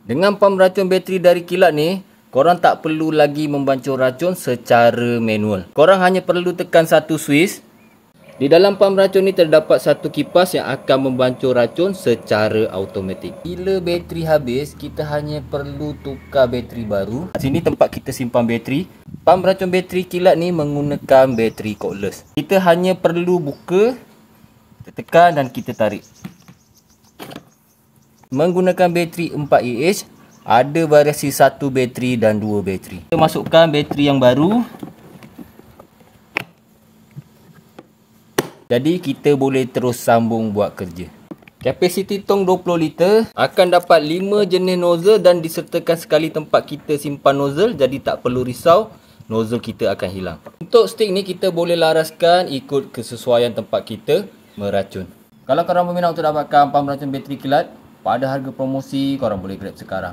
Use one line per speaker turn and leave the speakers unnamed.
Dengan pam racun bateri dari kilat ni, korang tak perlu lagi membancur racun secara manual. Korang hanya perlu tekan satu switch. Di dalam pam racun ni terdapat satu kipas yang akan membancur racun secara automatik. Bila bateri habis, kita hanya perlu tukar bateri baru. Sini tempat kita simpan bateri. Pam racun bateri kilat ni menggunakan bateri cordless. Kita hanya perlu buka, kita tekan dan kita tarik. Menggunakan bateri 4Ah, ada variasi 1 bateri dan 2 bateri. Kita masukkan bateri yang baru. Jadi kita boleh terus sambung buat kerja. Kapasiti tong 20 liter, akan dapat 5 jenis nozzle dan disertakan sekali tempat kita simpan nozzle, jadi tak perlu risau nozzle kita akan hilang. Untuk stick ni kita boleh laraskan ikut kesesuaian tempat kita meracun. Kalau korang berminat untuk dapatkan pam racun bateri kilat pada harga promosi, korang boleh grab sekarang.